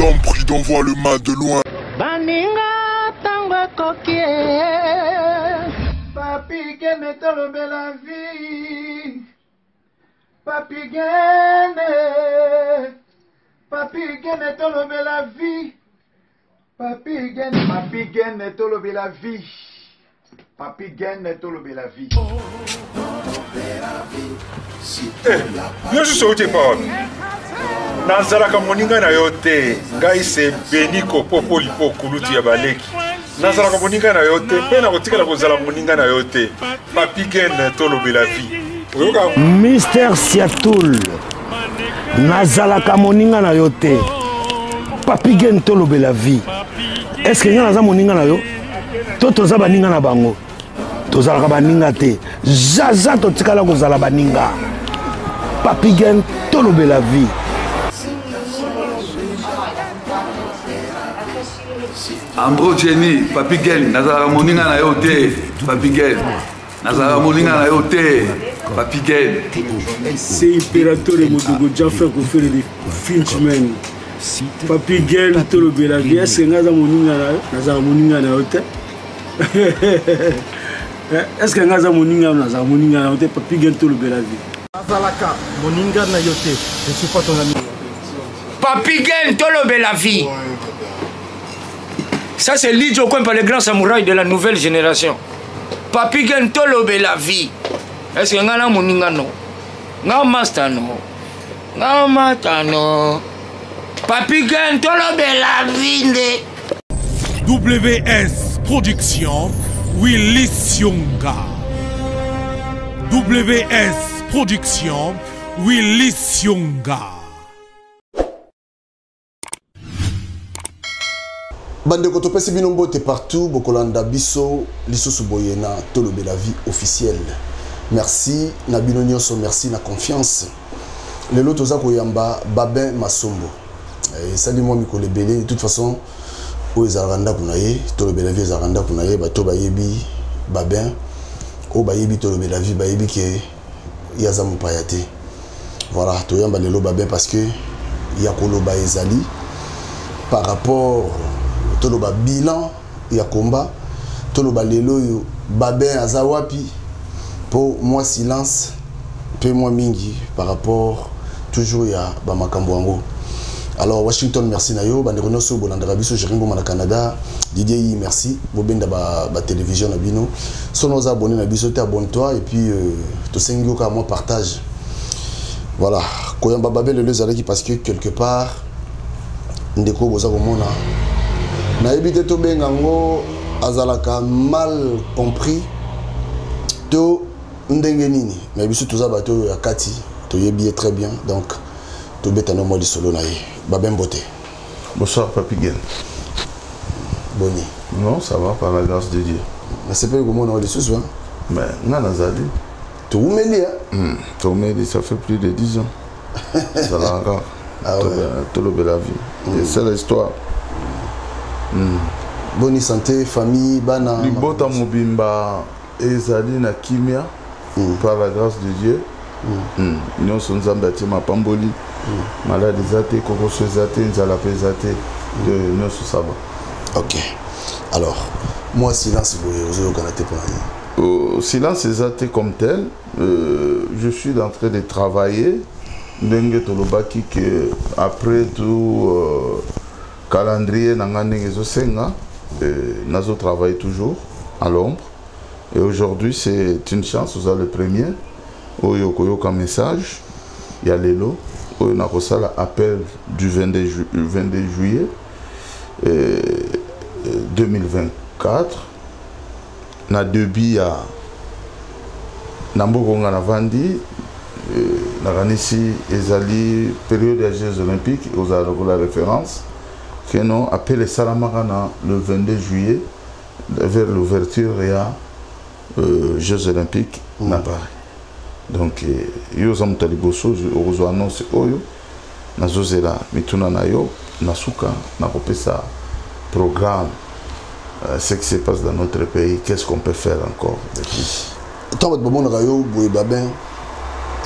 L'homme prudent voit le mal de loin. Baninga tango kokie. Papi gene tolobe la vie. Papi gene. Papi gene tolobe la vie. Papi gene tolobe la vie. Papi gene tolobe la vie. Yo suis sauté par Nazaraka moninga na yote ngai se beniko popo lipo kuluti ya baleki Nazaraka moninga na yote pe na kotikala kozala moninga na yote Papi Gen tolobe la vie Mister Siatoul Nazaraka moninga na yote Papi Gen tolobe la vie. Est-ce que nga naza moninga na yo to toza baninga na bango tozalaka baninga te jaja totikala kozala baninga Papi Gen tolobe la vie. Ambro Jenny, Papi Gen, Nazara moninga na yote, Papi Gen, Nazara moninga na yote, Papi Gen. C'est impérateur de Modogo Jaffa qui fait des Finchman. Papi Gen, tolobe la vie. Est-ce que Nazara moninga na yote? Est-ce que Nazara moninga na yote? Papi Gen tolobe la vie. Nazalaka moninga na yote. Je suis pas ton ami. Papi Gen tolobe la vie. Ça c'est Lidjo Kwempa, le grand samouraï de la nouvelle génération. Papi Gen tolobe la vie. Est-ce que ngana moninga no? Nga master no. Nga mata no. Papi Gen tolobe la vie. WS Production Willy Sionga. WS Production Willy Sionga. Bande Kotopesi Binombo te partout, Bokolanda Biso, Lissosu Boyena, Tolobe la vie officielle. Merci, Nabino Nyonso, merci, na confiance. Le lot Oza Koyamba, Babin Masombo. Et ça dit moi, Mikole Belé, de toute façon, où est Zaranda Kounaye, Tolobe la vie, Zaranda Kounaye, Bato Bayebi, Babin, O Bayebi, Tolobe la vie, Bayebi qui est Yazamou Payate. Voilà, Toyamba Lelo Babin parce que Yakolo Baezali, par rapport toloba bilan ya combat toloba lelo yo Babin azawapi pour moi silence peu moi mingi par rapport toujours ya ba makambo yango. Alors Washington merci na yo bande konoso bolandaka biso Jeringo na Canada Didier merci bobenda ba télévision na bino sono za abonné na biso te abonne-toi et puis to sengio ka moi partage. Voilà koyamba Babin lelo zalaki parce que quelque part ndeko boza komona na ebité to bengango azalaka mal compris to ndenge nini na biso toza bato ya kati to yebi très bien donc to betano mo di solo na ye Babin Mbote. Bonsoir Papi Gen. Boni. Non, ça va par la grâce de Dieu. Mais c'est pas comment on a les sous hein. Mais nana zali. To umeli hein. To umeli ça fait plus de 10 ans. Ça l'a encore. Ah ouais. Tolobe la vie. C'est l'histoire. Bonne santé, famille, bana. Libota Mobimba ezali na kimia par la grâce de Dieu. Nous sommes en bâtiment Pamboli. Malade zate, kokoso zate, nzala zate. De nous ça va. Ok. Alors, moi silence vous au Canada pour silence zate comme tel. Je suis en train de travailler. Ndenge tolobaki que après tout calendrier nangane ezosenga nazo travaille toujours à l'ombre et aujourd'hui c'est une chance vous avez le premier oyo koyoka message ya lelo oyo na kosala appel du 22 juillet 2024 na debi ya Nambo Konga na Vandi Naranisi ezali période des Jeux Olympiques aux la référence que nous appelé Salamarana le 22 juillet vers l'ouverture et Jeux Olympiques na Paris. Donc yo zamta liboso ozo annonce oyo nazozela mituna na yo nasuka na kopesa programme ce qui se passe dans notre pays, qu'est-ce qu'on peut faire encore de plus. Tant que bon rayo boy Babin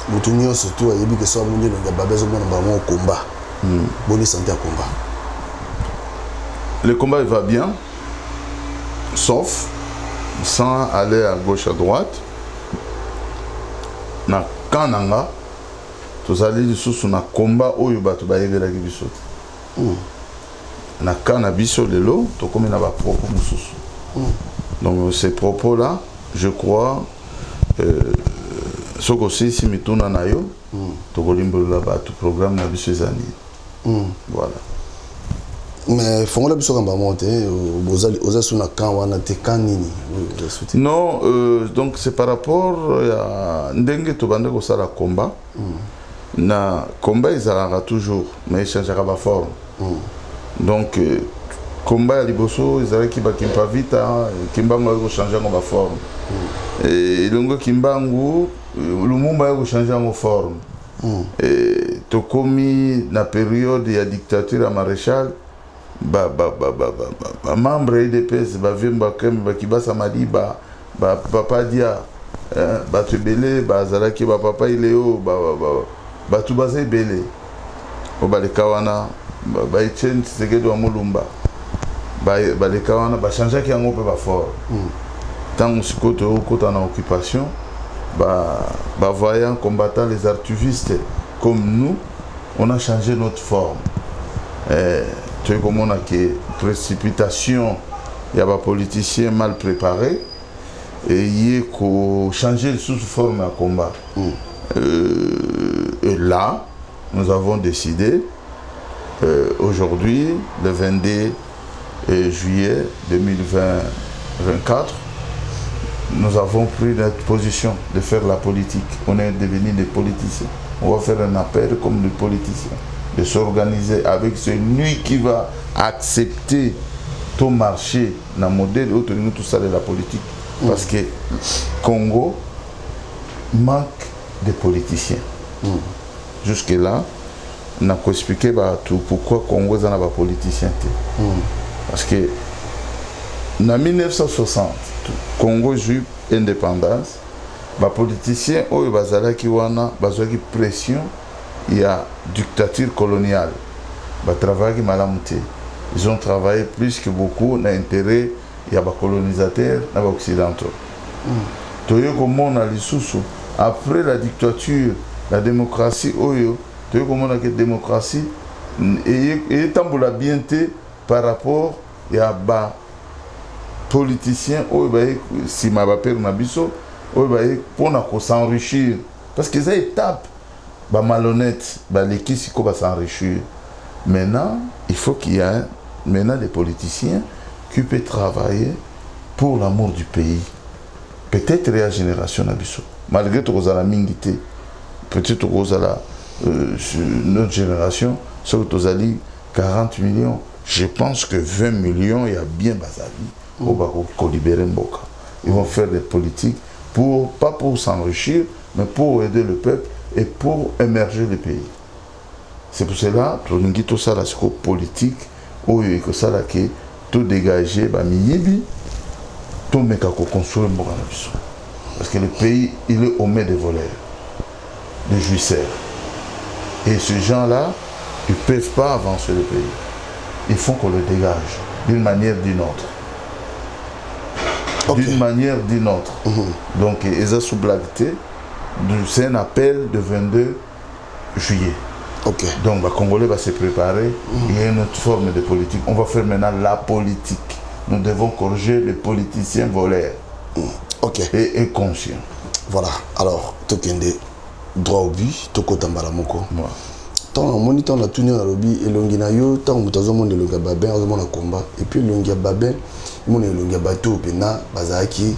mutunyo surtout ayebi que soit munye nga Babin zo mona ba combat. Bonne santé à combat. le combat il va bien, sauf sans aller à gauche à droite. Na kananga, tous allés sous na combat oyo bato ba yebela ki biso. Na cannabis lelo, to comme na ba propos mususu. Donc ces propos là, je crois ce que c'est si mituna na yo, to kolimbola ba tout programme na biso ezani. Voilà. Mais fongola biso kamba monte bozali ozasuna kan wana te kanini. Non, donc c'est par rapport à ndenge to bande ko sala combat. Na combat ezalaka toujours mais changera ba forme. Donc combat à liboso ezalaki ba kimpa vita kimbango ko changer ba forme. Et longo kimbangu lumumba ko changer en forme. Et to komi na période ya dictature à maréchal membre IDPS ba vimba kem ba kibasa madiba ba papa dia ba tebele ba zalaki ba papa ileo ba tubaze belé o ba le kawana ba Etienne Tshisekedi wa Mulumba ba le kawana ba changer ki yango pe ba fort tant sikoto kota na occupation ba voyant combattant les artivistes comme nous on a changé notre forme. Tu sais comment on a que précipitation, il y a des politiciens mal préparés et il y a changer sous forme à combat. Et là, nous avons décidé, aujourd'hui, le 22 juillet 2024, nous avons pris notre position de faire la politique. On est devenus des politiciens. On va faire un appel comme des politiciens, de s'organiser avec celui qui va accepter tout marché dans le modèle autour tout ça de la politique. Parce que Congo manque de politiciens. Jusque-là, on a expliqué pourquoi Congo est un politicien. Parce que en 1960, Congo a eu indépendance. Les politiciens ont eu une pression. Il y a dictature coloniale. Ils ont travaillé plus que beaucoup d'intérêt. Il y a des colonisateurs, des occidentaux. Après la dictature, la démocratie, la démocratie est la bienté par rapport à des politiciens, si ma père n'a pour s'enrichir. Parce que c'est une étape. Malhonnête, l'équipe va s'enrichir. Maintenant, il faut qu'il y ait maintenant des politiciens qui peuvent travailler pour l'amour du pays. Peut-être la génération Nabiso. Malgré tout la mingité, peut-être notre génération, sur 40 millions, je pense que 20 millions, il y a bien Bazali. On va libérer Mboka. Ils vont faire des politiques pas pour s'enrichir, mais pour aider le peuple et pour émerger le pays. C'est pour cela que nous avons tout ça, la politique, où il y a tout dégagé, tout le monde construire. Parce que le pays, il est au mains des voleurs, des jouisseurs. Et ces gens-là, ils ne peuvent pas avancer le pays. Il faut qu'on le dégage d'une manière ou d'une autre. D'une manière ou d'une autre. Donc, ils ont sous-blagué. C'est un appel de 22 juillet. Donc, les Congolais vont se préparer. Il y a une autre forme de politique. On va faire maintenant la politique. Nous devons corriger les politiciens voleurs et conscients. Voilà. Alors, Tokende, droit au but, Toko Tambala Moko. Tant on moniteur la tournée dans le lobby et l'onginayo, tant on a monde de l'ongababin, on a combat. Et puis l'ongababin, on a l'ongabato, pena, bazaki.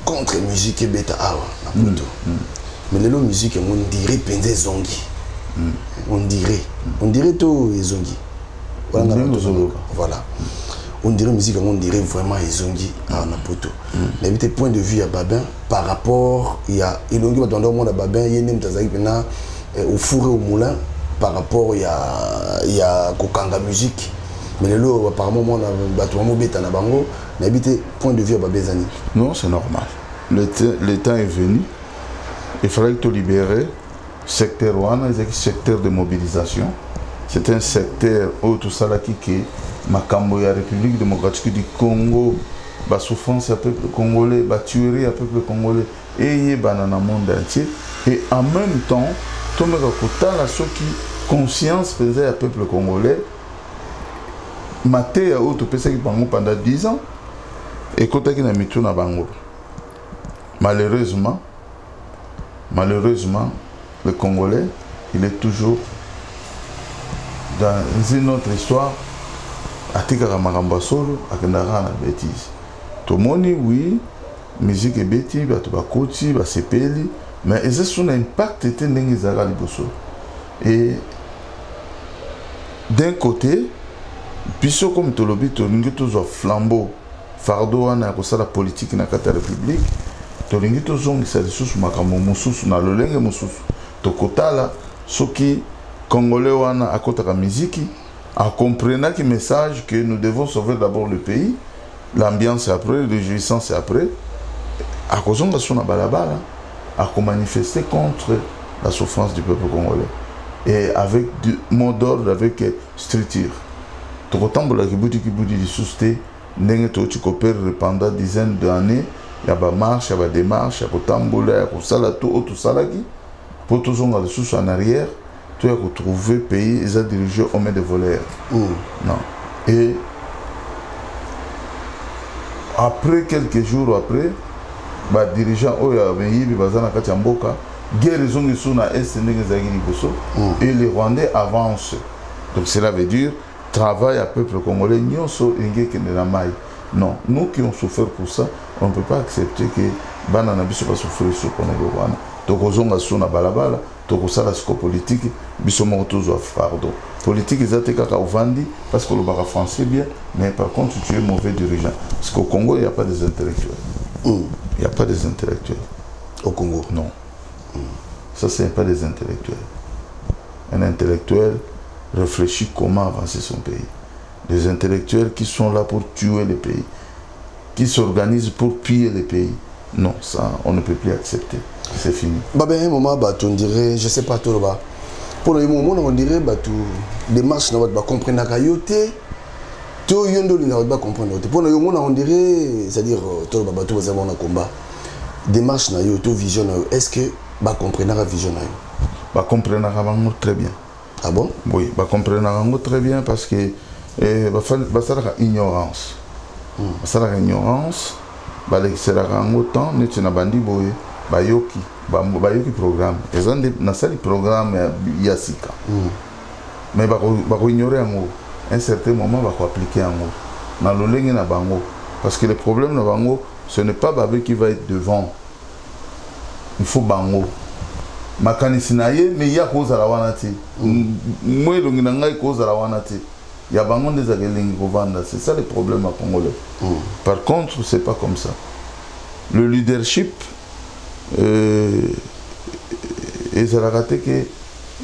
Contre musique et bêta awa mais les musique on dirait penze zongi on dirait tout zongi voilà on dirait musique on dirait vraiment zongi à Napoto mais point de vue à Babin par rapport il y a ilongi dans le monde à Babin il y a une tazaki pena au four et au moulin par rapport il y a kokanga musique mais les lots apparemment on a battu un bêta na bango n'habiter point de vue à Babezani. Non, c'est normal. Le temps est venu. Il fallait te libérer secteur 1, secteur de mobilisation, c'est un secteur où tout ça là qui est Makambo ya République démocratique du Congo, la souffrance à peuple congolais, la tuerie à peuple congolais et dans le monde entier. Et en même temps, tout le monde a ceux qui conscience faisait à peuple congolais. Maté a auto qui pendant 10 ans et quand il a mis tout na bango. Malheureusement, le Congolais, il est toujours dans une autre histoire. Atika makambo solo akendaka na bêtise. To moni oui, musique et bêtise, ba to ba koti, ba sepeli, mais eza son impact était ndenge zaka liboso. Et d'un côté, biso comme to lobi to ningi to zo flambeau fardeau wana ko sala politique na kata république, to ningi to zongisa lisusu makambo mususu na lolenge mususu. To kotala soki congolais wana akotaka musique en comprenant que message que nous devons sauver d'abord le pays, l'ambiance après, les jouissances après, à cause de son balabala, à manifester contre la souffrance du peuple congolais. Et avec du mot d'ordre, avec structure. Tout autant que la Kibouti du sousté, n'est coopère pendant dizaines d'années, il y a des marches, il y a des démarches, il y a des tamboula, il y a tout ça qui, pour tous les sous en arrière, tu as retrouvé le pays, ils ont dirigé au main de voleurs. Non. Et après, quelques jours après, les dirigeants, et les Rwandais avancent. Donc cela veut dire, travail à peuple congolais, non, nous qui ont souffert pour ça, on ne peut pas accepter que Banana Bisso va souffrir sur le Rwanda. Donc aux gens qui balabala. Ça la politique, bisomoko toujours fardeau. Politique ils étaient kaka ovandi parce que le baga français bien, mais par contre tu es mauvais dirigeant. Parce qu'au Congo il n'y a pas des intellectuels. Il n'y a pas des intellectuels. Au Congo non. Ça c'est pas des intellectuels. Un intellectuel réfléchit comment avancer son pays. Des intellectuels qui sont là pour tuer le pays, qui s'organisent pour piller le pays. Non, ça on ne peut plus accepter. C'est fini. Bah ben un moment on dirait je sais pas tout là-bas. Pour le moment on dirait les marches na ba comprendre ka yoté. To yondo li na ba comprendre yoté. Pour le moment on dirait c'est-à-dire tout là-bas tout ça on a combat. Des marches na yoto vision est-ce que ba comprendre la vision na yo? Ba comprendre bango très bien. Ah bon? Oui, ba comprendre bango très bien parce que ba ça la ignorance. Ça la ignorance. Ba l'excellera autant net na bandi boye. Bayoki programme. Ils ont des programme Yassika. Mais ils ignorer un certain moment, ils vont appliquer en haut. Dans le ligne na bango. Parce que le problème na bango, ce n'est pas Babé qui va être devant. Il faut bango. Makanisinaye, mais il y a cause à la wanati. Moi, le ngangai cause à la wanati. Il y a bango des agelingi kovanda. C'est ça le problème à Congolais. Par contre, c'est pas comme ça. Le leadership. Et ça a raté que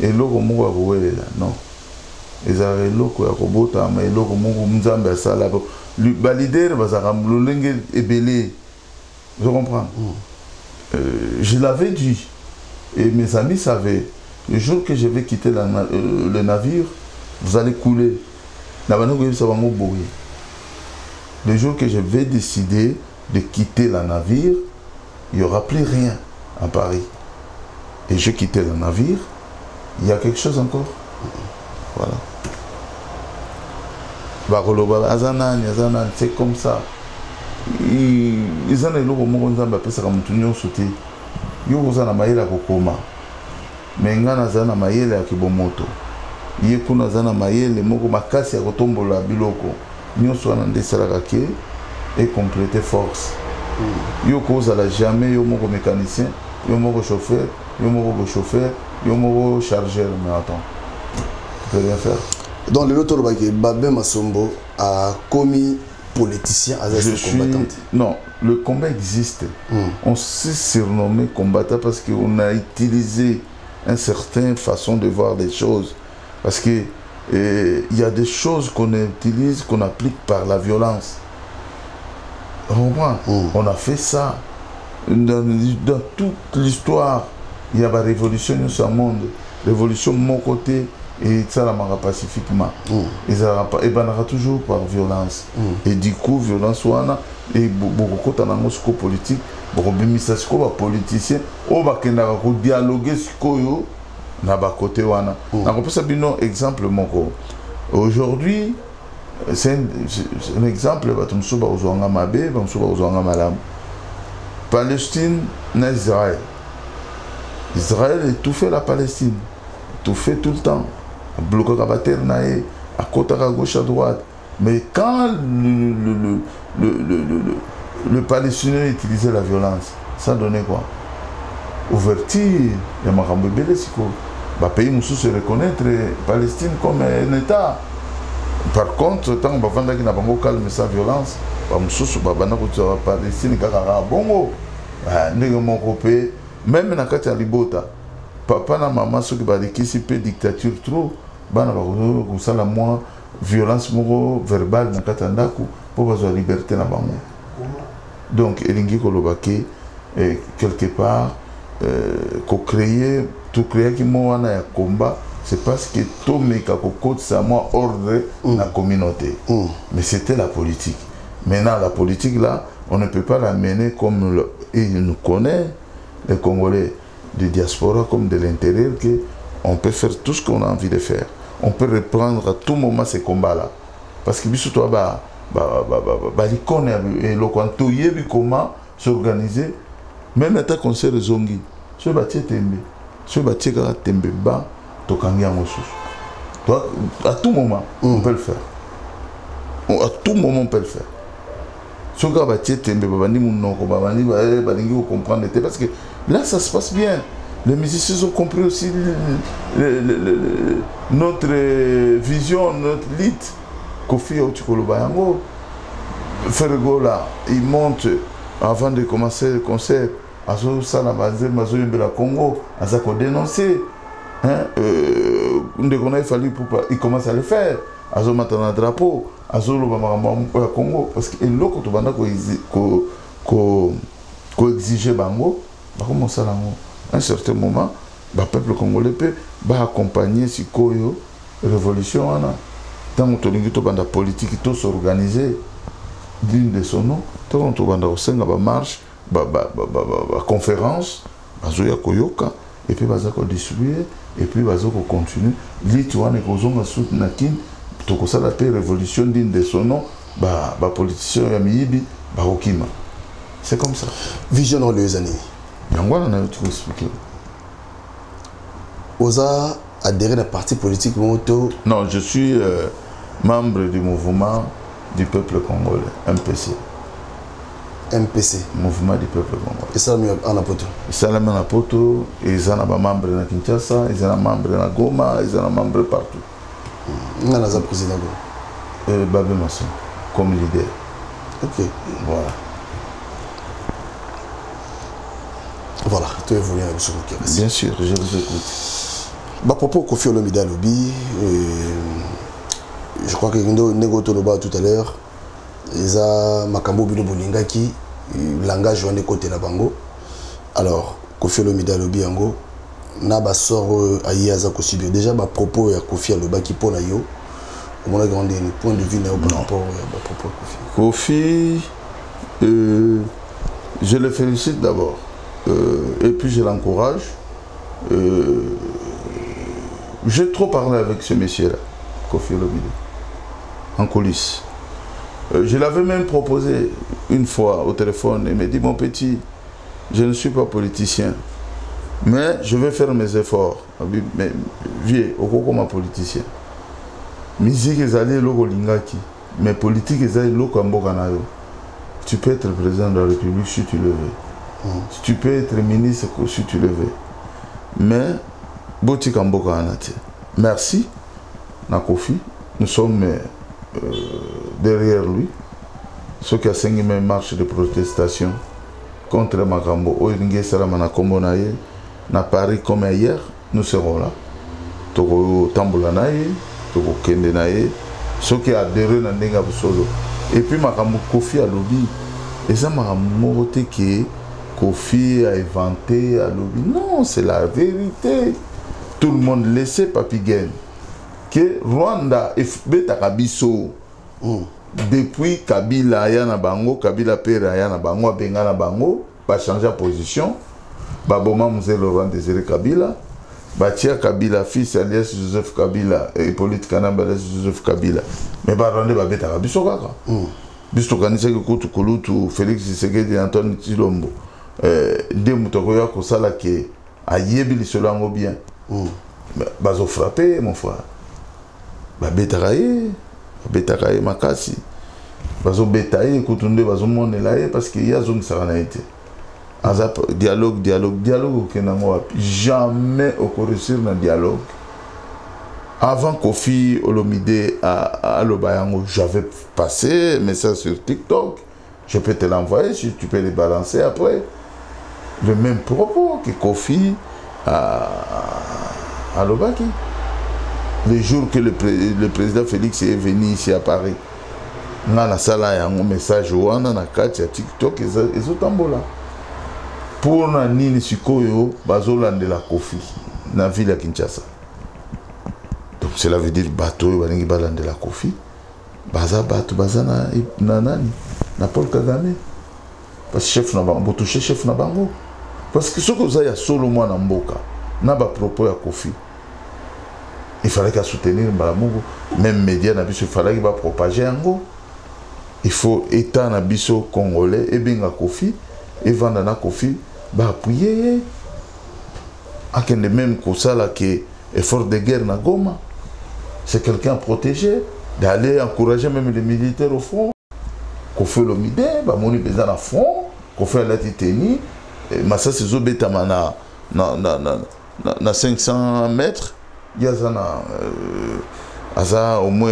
et logo moko akowelela non ezala eloko ya kobota ma eloko moko nzambe asala ba leader bazaka lolenge ebele. Je comprends. Je l'avais dit et mes amis savaient le jour que je vais quitter le navire vous allez couler. Le jour que je vais décider de quitter le navire, il n'y aura plus rien à Paris. Et je quittais le navire, il y a quelque chose encore. Voilà. C'est comme ça. Ils ont le moment où ils ont un sauté. Ils ont un maïla kokoma. Mais ils ont un maïla kibomoto. Ils ont un maïla moko makasi ya kotombola biloko. Ils ont un desalakake et compléter force. Yo cause à la jamais yo moko mécanicien, yo moko chauffeur, yo moko chauffeur, yo moko chargeur mais attends. Tu peux rien faire. Donc le loto Babé Masombo a commis politicien à combattant. Non, le combat existe. On s'est surnommé combattant parce qu'on a utilisé une certaine façon de voir les choses. Parce que il y a des choses qu'on utilise, qu'on applique par la violence. On a fait ça. Dans toute l'histoire, il y a la révolution dans ce monde. Révolution de mon côté, et ça la mara pacifiquement. Et ben toujours par violence. Et du coup violence wana et beaucoup de temps politique, beaucoup de politiciens, on va dialoguer sur na ba côté wana. Na ko pesa bino exemple moko. Aujourd'hui c'est un exemple batumsuba uzwanga mabe, batumsuba uzwanga malamu. Palestine na Israël. Israël est tout fait la Palestine. Tout fait tout le temps. Bloqué la terre naé, à côté à gauche à droite. Mais quand le Palestinien utilisait la violence, ça donnait quoi? Ouverture, il y a Marambo Belesiko. Le pays moussou se reconnaître Palestine comme un État. Par contre, tant que Bavanda qui n'a pas calme sa violence, Moussou, Babana Palestine, Kakara, Bongo, même dans le cas de Libota, papa et maman, ceux qui ont dit dictature trop, ils ont moins violence verbale dans le cas de pour avoir la liberté. Donc, il y a quelque part, tout créer qui m'a un combat, c'est parce que tout le monde a ordre dans la communauté. Mais c'était la politique. Maintenant, la politique, là, on ne peut pas la mener comme il nous connaît, les Congolais de diaspora comme de l'intérieur, qu'on peut faire tout ce qu'on a envie de faire. On peut reprendre à tout moment ces combats-là. Parce que, si toi, l'icône et le canto, il y a comment s'organiser, même à qu'on s'est rezongi. Ce bâti tembe, ce bâti tembe bas, tokangi en ressources. À tout moment, on peut le faire. À tout moment, on peut le faire. Ce bâti tembe, comprendre, parce que là, ça se passe bien. Les musiciens ont compris aussi notre vision, notre lit. Kofi Ochikolobayango, Fergo là, il monte avant de commencer le concert. Azo Salamaze, Mazo Yembela Congo, Azako dénoncer. Il fallu pour il commence à le faire. Azo Matana drapeau, Azo Lobama Congo, parce que l'autre tu banda ko exiger bango, bah comment ça là, à un certain moment, le peuple congolais peut accompagner si koyo révolution ana. Tant que tu as politique, tout s'organiser d'une de son nom, tant que tu as une marche, conférence, et puis tu distribuer, et puis tu continuer. Tu as une soutenir, tu as la révolution d'une de son nom, les politiciens, c'est comme ça. Vision dans les années. Osa adhéré à la parti politique Non, je suis membre du mouvement du peuple congolais, MPC. MPC. Mouvement du peuple congolais. Et ça, en Apoto. Ça, en Apoto, ils ont des membres dans Kinshasa, ils ont des membres dans Goma, ils ont des membres partout. Vous avez un président? Babé Masson, comme leader. Ok. Voilà. Voilà, tu es venu avec ce qui est. Bien sûr, je vous écoute. À propos de Kofi Olomide Alobi, je crois que Nego Toloba tout à l'heure, ils ont Makambo Bino Bolingaki, langage de côté la bango. Alors, Kofi Olomide Alobi Ango, Naba sort à Yaza Kosibio. Déjà, à propos de Kofi Aloba qui pone à Yo, on a grandi un point de vue par rapport à propos de Kofi. Kofi, je le félicite d'abord. Et puis je l'encourage. J'ai trop parlé avec ce monsieur-là, Kofi Olomide, en coulisses. Je l'avais même proposé une fois au téléphone. Il m'a dit, mon petit, je ne suis pas politicien, mais je vais faire mes efforts. Mais vieux, au comme un politicien. Musique est allée au Lingaki, mais politique est allée au Kamboganayo. Tu peux être président de la République si tu le veux. Si tu peux être ministre si tu le veux. Mais, Boti Kamboka Anati. Merci, Nakofi. Nous sommes derrière lui. Ceux qui ont signé une marche de protestation contre Makambo, Oyengue Salamana Kombonaye, na Paris comme hier, nous serons là. Toko Tamboulanaye, Toko Kendenaye, ceux qui ont adhéré à Nenga Solo. Et puis Makambo Kofi a lobby. Et ça m'a montré que Kofi a inventé à lobby. Non, c'est la vérité. Tout le monde laissait Papi Gen. que Rwanda ebetaka biso depuis Kabila ya na bango, Kabila père ya na bango, abenga na bango, ba changer position, ba boma Mzee Laurent Désiré Kabila, ba tia Kabila fils alias Joseph Kabila et Hippolyte Kanamba alias Joseph Kabila. Mais ba Rwanda ba betaka biso kaka. Biso kanisa ke kutu kulutu Félix Tshisekedi Antoine Tshilombo. Nde mutoko ya kosala ke ayebi lisolo yango bien. Bazo frappé mon frère. Ba betaka ye. Betaka ye makasi bazo betaye kutunde bazo monela ye parce que ya zone sarana été azap dialogue kenango jamais au réussir na dialogue avant Kofi Olomide à Lobayango. J'avais passé message sur TikTok, je peux te l'envoyer si tu peux les balancer après le même propos que Kofi à Lobaki. Le jour que le président Félix est venu ici à Paris, on a un message on a un TikTok et zotambola. Pour na nini sikoyo bazolande la Kofi na ville à Kinshasa. Donc cela veut dire bateau balingi balande la Kofi. Baza bato baza na nani na Paul Kagame. Parce que chef na bango, toucher chef na bango. Parce que ce que vous avez solo moi na mboka na ba propos ya Kofi. Il fallait qu'à soutenir Mbalamungu, même médias il fallait qu'il va propager Ango. Il faut état nabiso congolais et bien Kofi et vendre na Kofi bah appuyer. À quel même que ça là qui effort de guerre na Goma, c'est quelqu'un protégé d'aller encourager même les militaires au front. Kofi Olomide bah moni besoin à fond, Kofi la titani, massa c'est zobetama na 500 mètres. Il y a au moins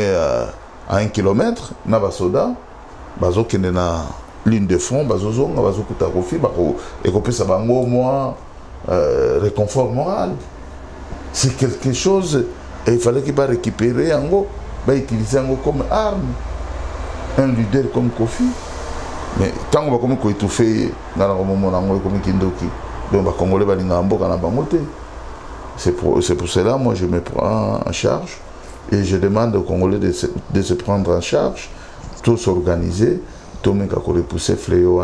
à 1 kilomètre, na basoda, bazo kene na ligne de front, bazo zonga, bazo kuta Kofi, et qu'on puisse avoir au moins réconfort moral. C'est quelque chose, et il fallait qu'il va récupérer Ango, va utiliser Ango comme arme. Un leader comme Kofi. Mais tant qu'on va comme étouffer dans le moment Ango comme Kindoki, donc va Congolais va n'imbo kana bangote. C'est pour cela, moi, je me prends en charge et je demande aux Congolais de se prendre en charge, tous s'organiser, tout le monde a repoussé fléau.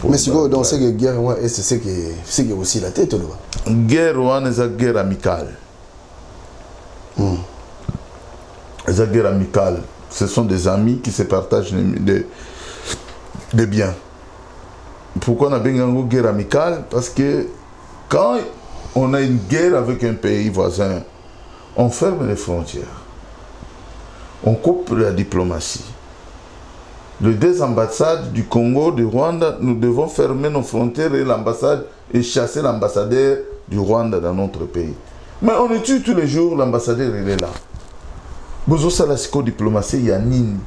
Mais si vous dans cette guerre, c'est aussi la tête, là. Guerre, c'est une guerre amicale. C'est une guerre amicale. Ce sont des amis qui se partagent des biens. Pourquoi on a bien une guerre amicale? Parce que quand on a une guerre avec un pays voisin, on ferme les frontières. On coupe la diplomatie. Les deux ambassades du Congo, du Rwanda, nous devons fermer nos frontières et l'ambassade et chasser l'ambassadeur du Rwanda dans notre pays. Mais on le tue tous les jours, l'ambassadeur il est là. Bozo la diplomatie, il y a Nini.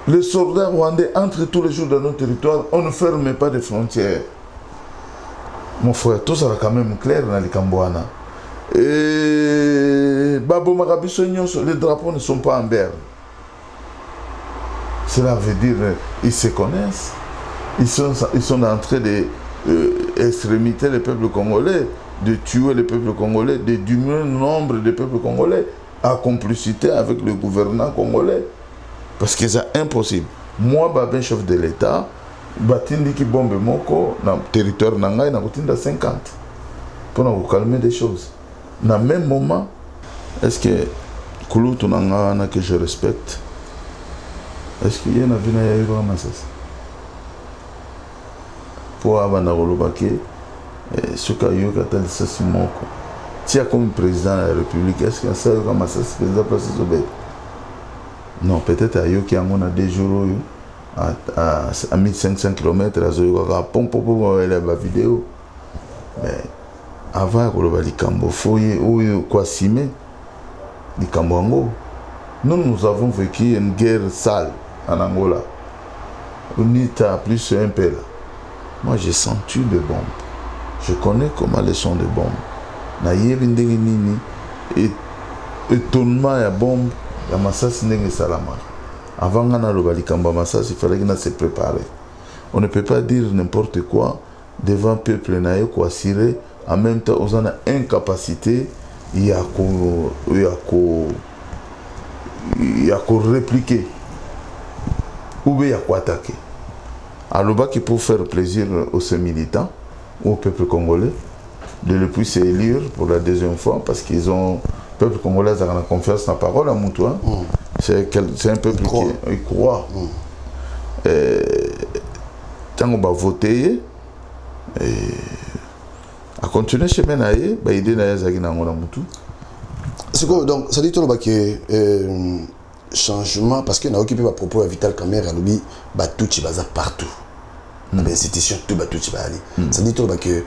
Les soldats rwandais entrent tous les jours dans nos territoires, on ne ferme pas de frontières. Mon frère, tout ça va quand même clair dans les Cambouana. Et Babo Marabiso, les drapeaux ne sont pas en berne. Cela veut dire qu'ils se connaissent. Ils sont en train d'extrémiter le peuple congolais, de tuer le peuple congolais, de diminuer le nombre de peuples congolais en complicité avec le gouvernement congolais. Parce que c'est impossible. Moi, Babin, chef de l'État, batindi qui bombe moko na territoire nangai na kotinda 50 pour nous calmer des choses. Dans le même moment, est-ce que Kulutu nanga que je respecte, est-ce qu'il y a une vie na yaïba masas pour abana kolobake ce kayo katal sas moko tia comme président de la République, est-ce que ça comme masas président place zobet non peut-être ayo qui a mon a 2 jours à 1500 km, la vidéo. Mais avant, nous avons vécu une guerre sale en Angola. On est à plus un peu là. Moi, j'ai senti des bombes. Je connais comment les sons des bombes. Et étonnement, il y a bombe, il y a massas salama. Avant il fallait qu'il se prépare. On ne peut pas dire n'importe quoi devant le peuple naïko assuré. En même temps, on a incapacité il y a qu'à répliquer ou bien il y a qu'à attaquer. Alors qui pour faire plaisir aux militants, au peuple congolais, de le puisser élire pour la deuxième fois parce qu'ils ont, le peuple congolais a confiance dans la parole à Moutoua. C'est un peuple qui croit. Tant qu'on va voter, à continuer chez Menaye, il y a des c'est quoi donc ça dit tout le que changement parce qu'il a occupé ma propos à Vital Kamerhe à l'obi Batouchi baza partout l'institution tout Batouchi ba ali ça dit tout le que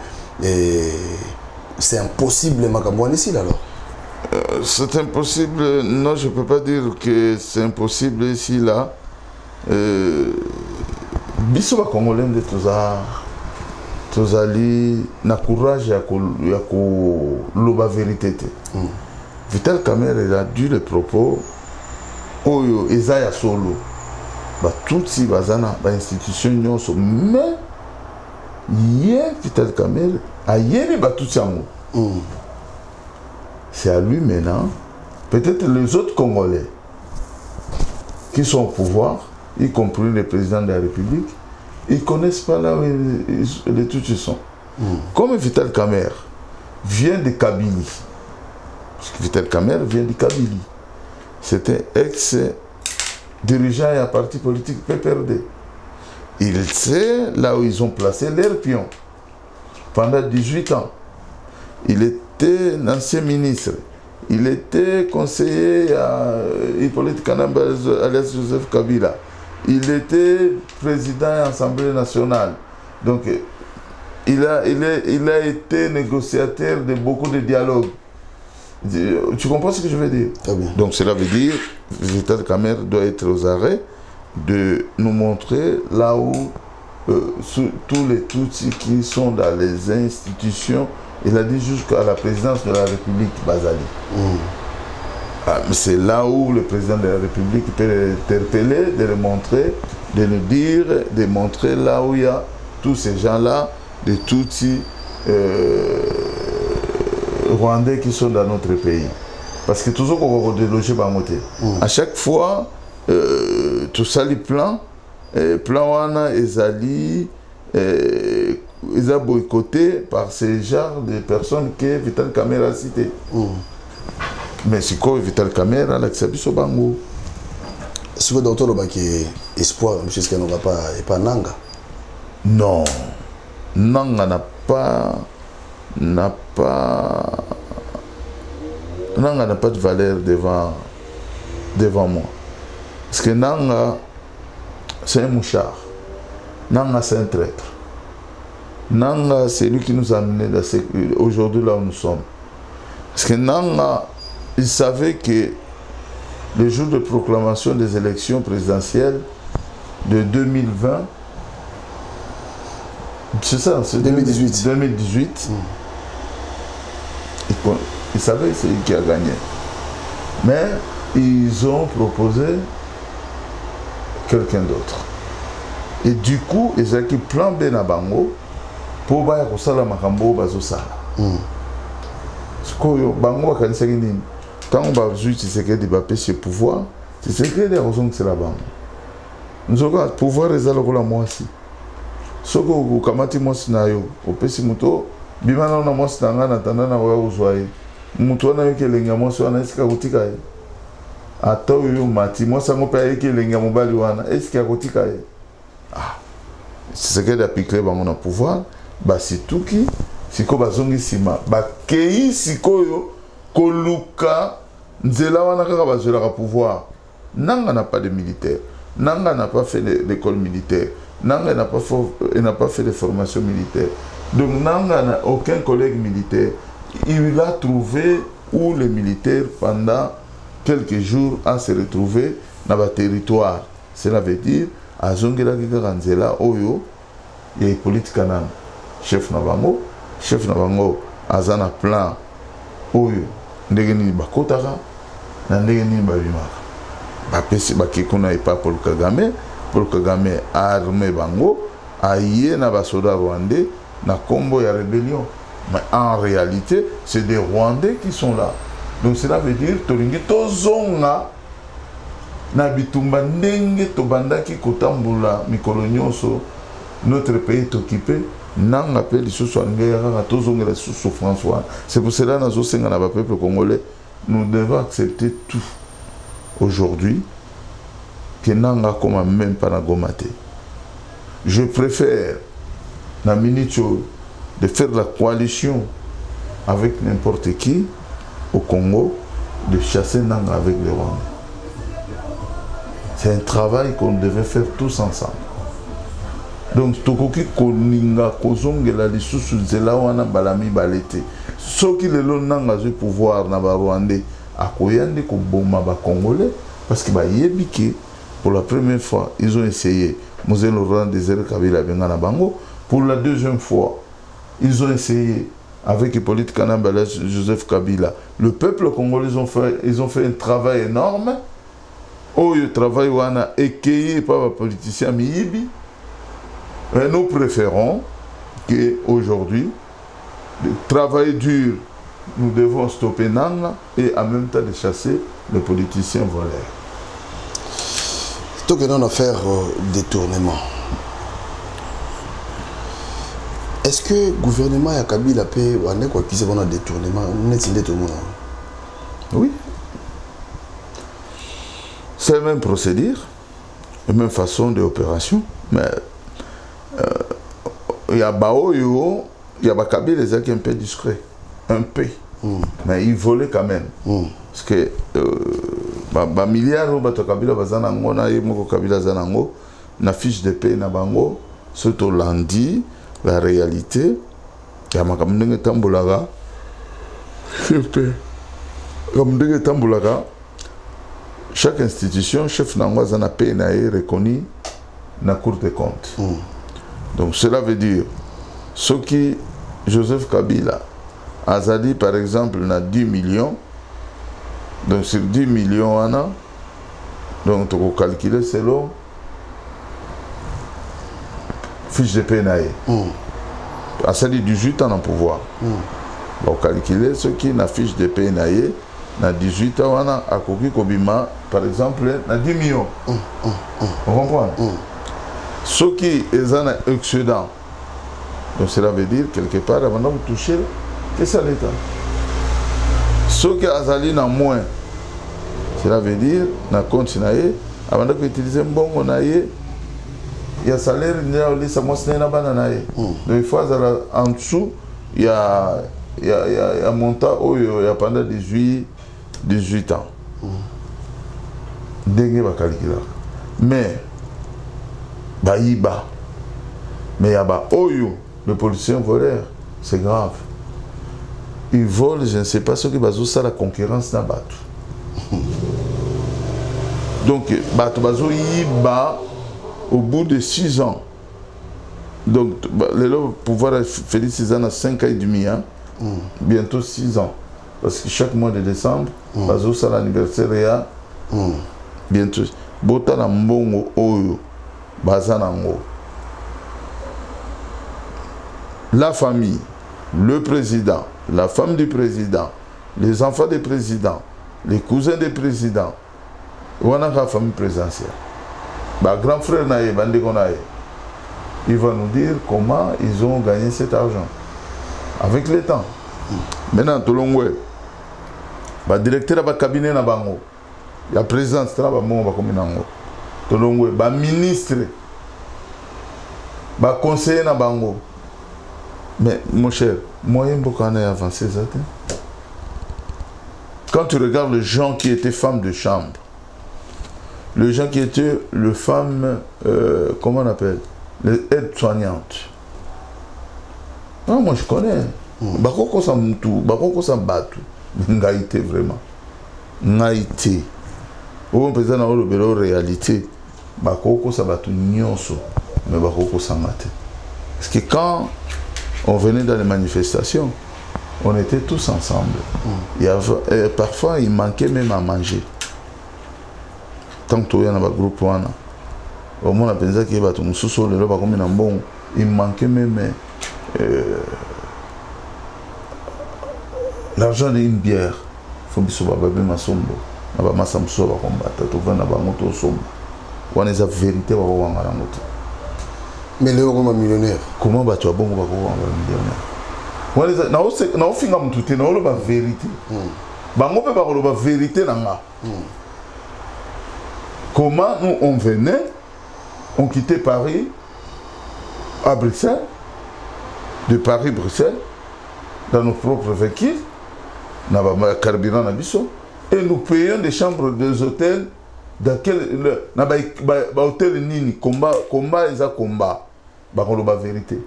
c'est impossible Makamouane ici alors c'est impossible non je peux pas dire que c'est impossible ici là biso ba congolais de tozali na courage ya ko loba vérité te Vital Kamerhe a dû les propos oyo ezaya solo ba tutsi bazana ba institution nyonso mais hier Vital Kamerhe a yéri ba tutsi amu c'est à lui maintenant peut-être les autres Congolais qui sont au pouvoir y compris le président de la République ils connaissent pas là où les tutsis sont comme Vital Kamerhe vient de Kabylie parce que Vital Kamerhe vient de Kabylie. C'était ex-dirigeant et un parti politique PPRD. Il sait là où ils ont placé leurs pions pendant 18 ans. Il était un ancien ministre. Il était conseiller à Hippolyte Kanamba alias Joseph Kabila. Il était président de l'Assemblée nationale. Donc, il a été négociateur de beaucoup de dialogues. Tu comprends ce que je veux dire? Donc cela veut dire que Vital Kamerhe doit être aux arrêts de nous montrer là où tous les Tutsis qui sont dans les institutions, il a dit jusqu'à la présidence de la République Bazali. C'est là où le président de la République peut l'interpeller, de le montrer, de nous dire, de montrer là où il y a tous ces gens-là, des Tutsis Rwandais qui sont dans notre pays. Parce que toujours qu'on va redéloger par côté. À chaque fois, tout ça, les plans, wana ezali, ils ont boycotté par ces genres de personnes que Vital Kamerhe a cité. Mais c'est quoi Vital Kamerhe a l'accepté sur Bango? C'est quoi docteur le espoir, monsieur ce n'a pas Nanga? Non, Nanga n'a pas de valeur devant moi. Parce que Nanga, c'est un mouchard. Nanga, c'est un traître. Nanga, c'est lui qui nous a amenés aujourd'hui là où nous sommes. Parce que Nanga, il savait que le jour de proclamation des élections présidentielles de 2020, c'est ça, c'est 2018. Ils savaient que c'est lui qui a gagné. Mais ils ont proposé quelqu'un d'autre. Et du coup, ils ont plan B na bango pour baya kosala makambo bazosala. Sikoyo bango bakanisa nini? Tant on va jouer Tshisekedi ba pêcher pouvoir, Tshisekedi a raison que c'est la bango. Nous avons pouvoir ezala ko la mwasi. Soko ukamati mwasi nayo, opesi muto bimana na mwasi nanga na tandana wa uzwaye. Mutu wana yoke lenga mwasi wana esika kutika ye. Ata uyo mati mwasi ngo pa yoke lenga mobali wana esika kutika ye. C'est ce qu'il a piqué bango na pouvoir, ba situki siko bazongi sima ba kei sikoyo koluka nzela wana kaka bazela pouvoir. Nanga n'a pas de militaire. Nanga n'a pas fait l'école militaire. Nanga n'a pas fait de formation militaire. Donc Nanga n'a aucun collègue militaire. Il a trouvé où les militaires pendant quelques jours à se retrouver dans le territoire. Cela veut dire à Zongela Gigaranzela Oyo, il y a Hippolyte Kanam, chef Nabango, Azana plan Oyo, Ndegeni Bakotara, Ndegeni Babimara. Bapesi Bakikuna et pas pour Kagame a armé Bango, a yé na basoda rwandais, na combo ya rébellion. Mais en réalité, c'est des Rwandais qui sont là. Donc cela veut dire tolingi tozonga na bitumba ndenge tobandaki kotambula mikolo nyonso notre pays est occupé nanga pe lisusu angera tozongela lisusu François. C'est pour cela nazo senga na ba peuple congolais, nous devons accepter tout aujourd'hui que nanga comme même pas na gomate. Je préfère na minito de faire la coalition avec n'importe qui au Congo, de chasser Nanga avec les Rwandais. C'est un travail qu'on devait faire tous ensemble. Donc, Tokoki Koninga Kozongela lisusu zela wana balami balete. Soki lelo Nanga ze pouvoir na ba Rwandais akoyande ko boma ba Congolais parce que ba yebiki pour la première fois ils ont essayé Mosé Laurent Désiré Kabila benga na bango. Pour la deuxième fois ils ont essayé avec Hippolyte Kanambala, Joseph Kabila. Le peuple congolais, ils ont fait un travail énorme. Oh, le travail wana équayé par les politiciens Miyibi. Et nous préférons qu'aujourd'hui, le travail dur, nous devons stopper Nanga et en même temps de chasser les politiciens voleurs. Tout que nous faire détournement. Est-ce que le gouvernement a Kabila paix ou est quoi qui se un détournement? Oui. C'est la même procédure, la même façon d'opération. Mais il y a Baoyo, il y a Kabila qui est un peu discret. Un peu. Mais il volait quand même. Parce que les milliards de Kabila Zanango, Kabila Zanango, na fiche de paix na bango, surtout lundi. La réalité, il y a un tambulaga. Chaque institution, chef d'Angoise en a payé reconnu dans la Cour des comptes. Donc cela veut dire, ce qui Joseph Kabila a dit par exemple, il a 10 millions. Donc sur 10 millions, donc tu peux calculer selon fiche de PNAE. À ça dit 18 ans en pouvoir. On calculer ce qui n'a fiche de PNAE, na 18 ans, on a Koki Kobima, par exemple, na 10 millions. On comprend? Ce qui est un excédent. Donc cela veut dire quelque part, avant de toucher, que ça l'État. Ce qui a zali na moins, cela veut dire, na compte nae, avant d'utiliser un bon on a il y a salaire, il y a donc il faut en dessous, il y a un montant où il y a pendant 18 ans. Mais, mais il y a le policier voleur, c'est grave. Ils volent, je ne sais pas ce qui va faire la concurrence dans Batou. Donc, Batou Yiba. Au bout de 6 ans, donc le pouvoir faire 6 ans à 5 ans et demi, bientôt 6 ans, parce que chaque mois de décembre, c'est l'anniversaire, bientôt. Bota mbongo oyo, bazanango. La famille, le président, la femme du président, les enfants du président, les cousins du président, on a la famille présidentielle. Bah, grand frère Naïe, il va nous dire comment ils ont gagné cet argent. Avec le temps. Maintenant, tout le monde, le directeur du cabinet, il y a président, tout le monde, le ministre, le conseiller, mais mon cher, moi, je suis avancé. Quand tu regardes les gens qui étaient femmes de chambre, les gens qui étaient les femmes, comment on appelle, les aides-soignantes. Ah, moi je connais. Bakoko Samtu, Bakoko Sambatu. Ngaïté vraiment. Ngaïté. Au présent, dans le réalité, Bakoko Sabatu Nyonso, mais Bakoko Samate. Parce que quand on venait dans les manifestations, on était tous ensemble. Et parfois, il manquait même à manger. Tant que tu es dans le groupe, au moins, il manquait même l'argent d'une bière faut biso bababe masombo na ba masamso ba combattre to vana ba moto sombo wana eza vérité ba wanga na moto mais le roma millionnaire comment ba tu abongo ba wanga millionnaire wana eza na ofinga mutu te na oloba vérité bango pe ba koloba vérité na nga comment nous on venait on quittait Paris à Bruxelles de Paris Bruxelles dans nos propres véhicules na ba carburant na biso et nous payons des chambres des hôtels dans quel na ba hôtel nini combat eza combat ba koloba vérité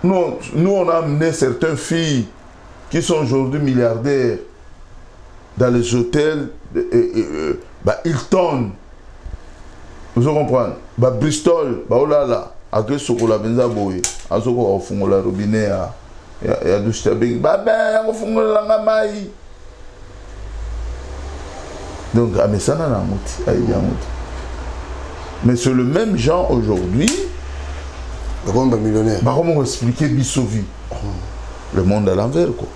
nous on a amené certaines filles qui sont aujourd'hui milliardaires dans les hôtels Hilton vous comprenez Bristol olala ake sokola benza boye azoko ofungola robinet ya douche tabing baba ofungola nga mai donc amesana na muti aïe muti mais c'est le même genre aujourd'hui comme millionnaire bah comment expliquer bisovi le monde à l'envers quoi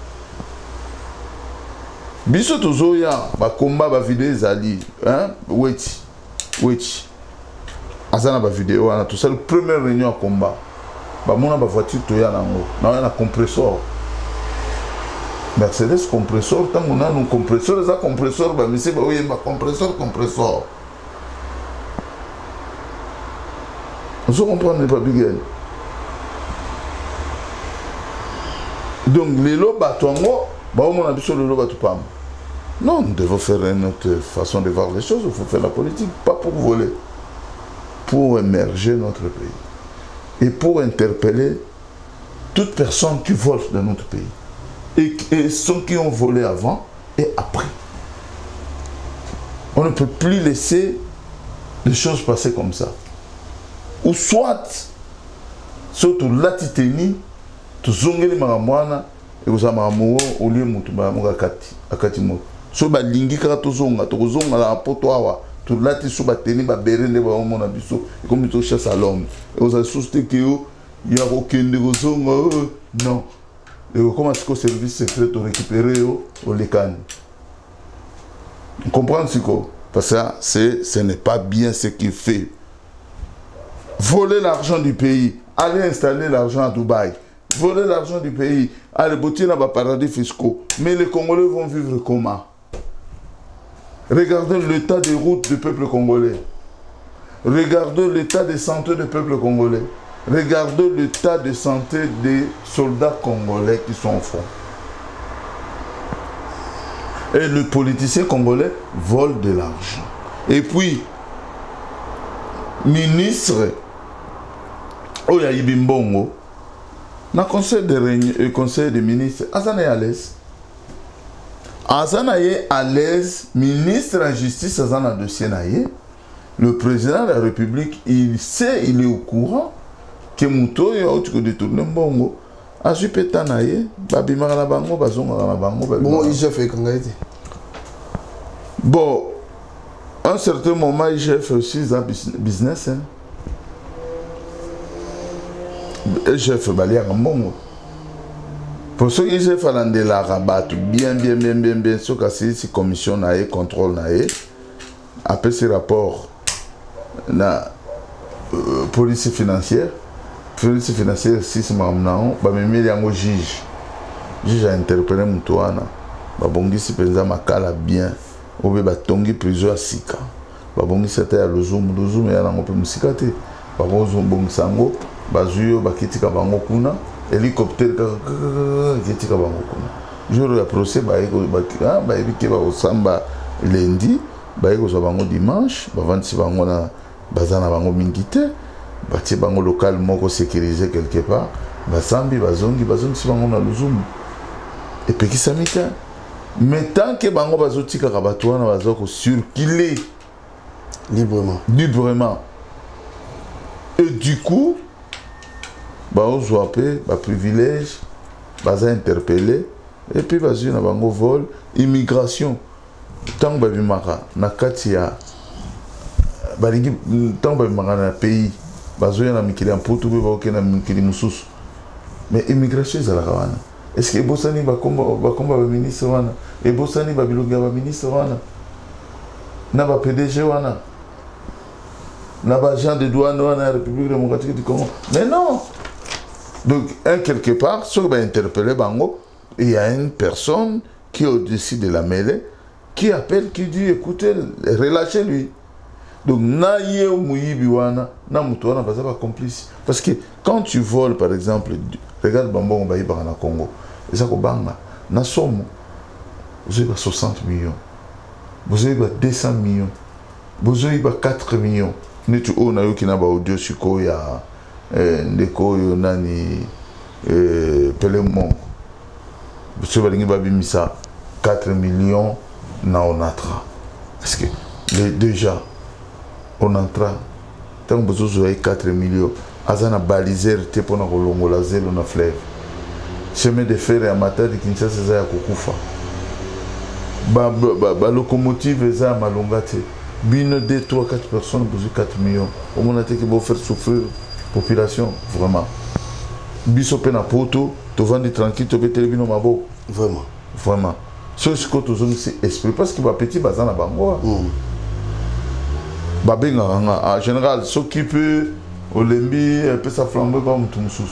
biso tozoya ba combat ba vidéo zali hein wait azana ba vidéo ana tout ça le première réunion à combat ba mona ba voiture toya nango na compresseur Mercedes compresseur tant on a un compresseur ça compresseur ba monsieur ba oui ba compresseur on se comprend pas bien donc les lots batongo ba on a biso le lot batupam non nous devons faire une autre façon de voir les choses il faut faire la politique pas pour voler pour émerger notre pays et pour interpeller toute personne qui vole dans notre pays et ceux qui ont volé avant et après. On ne peut plus laisser les choses passer comme ça. Ou soit, surtout la titanie, tu zongeli maramwana et vous avez un au lieu de akati mo. So ba lingi kaka to zonga la poto tu lati so ba teni ba berende ba mona biso comme tu chasse à l'homme. Et vous avez sousté que il y a aucun de zonga non. Et comment est-ce que le service secret a récupéré au Lekan? Vous comprenez ce que parce que ce n'est pas bien ce qu'il fait. Voler l'argent du pays, aller installer l'argent à Dubaï, voler l'argent du pays, aller bâtir dans les paradis fiscaux. Mais les Congolais vont vivre comment? Regardez l'état des routes du peuple congolais. Regardez l'état de santé du peuple congolais. Regardez l'état de santé des soldats congolais qui sont au front. Et le politicien congolais vole de l'argent. Et puis, ministre Oya Ibimbongo, dans le conseil des ministres, Azana est à l'aise. Azana est à l'aise, ministre de la justice, Azana dossier naïe. Le président de la République, il sait, il est au courant. Que muto ya otu ko détourner mbongo azu peta na ye babimaka na bango bazonga na bango bon IGF ekangaki bon à un certain moment IGF aussi za business hein IGF baliaka mbongo pour ceux qui IGF alandela rabat bien ce que c'est commission na ye contrôle na ye après ce rapport na police financière police financière 6 mamnao ba memeli yango juge a interpellé mutuana ba bongisi penza makala bien obe ba tongi prison à sika ba bongisi ata ya lozumu ya nango pe musika te ba bongisa ngo ba zuyo ba kitika bango kuna hélicoptère kitika bango kuna jour ya procès ba ebike ba osamba lundi ba eko zo bango dimanche ba vantisi bango na bazana bango mingite bâti bango local moko sécurisé quelque part basambi bazongi si bango na luzumu et puis qui s'amita mais tant que bango bazotika kabatwana bazoko circuler librement et du coup bazouapé ba privilège baza interpellé et puis bazu na bango vol immigration tant babimaka na kati ya balingi tant babimaka na pays bazoya na mikili ya mputu pe baoke na mikili mususu mais immigration ezalaka wana est-ce que Bossani va combat ministre wana et Bossani va biloga va ministre wana na ba PDG wana na ba agent de douane wana République démocratique du Congo. Mais non. Donc quelque part ce qui va interpeller bango, il y a une personne qui est au-dessus de la mêlée qui appelle, qui dit écoutez, relâchez-lui. Donc na ye muyibi wana na mutu wana baza ba complice parce que quand tu voles par exemple, regarde Bambongo bayiba na Congo, ça ko banga na somme vous avez 60 millions, vous avez 200 millions, vous avez 4 millions. Ni tu o na yo ki na ba audio siko ya ndeko yo nani Pelemon, vous avez ba bimisa 4 millions na onatra parce que déjà on entra tant que vous avez 4 millions azana baliser te pona kolongola zelo na fleuve chemin de fer ya Matadi Kinshasa za ya kokufa ba locomotive za malonga te bino 2 3 4 personnes pour 4 millions au monde te que vous faire souffrir population vraiment biso pe na poto to vendre tranquille to betele bino mabo vraiment ce que tous c'est esprit parce que ba petit bazana bango Babenga en général s'occupe au lembi un peu ça flambe comme tout sous.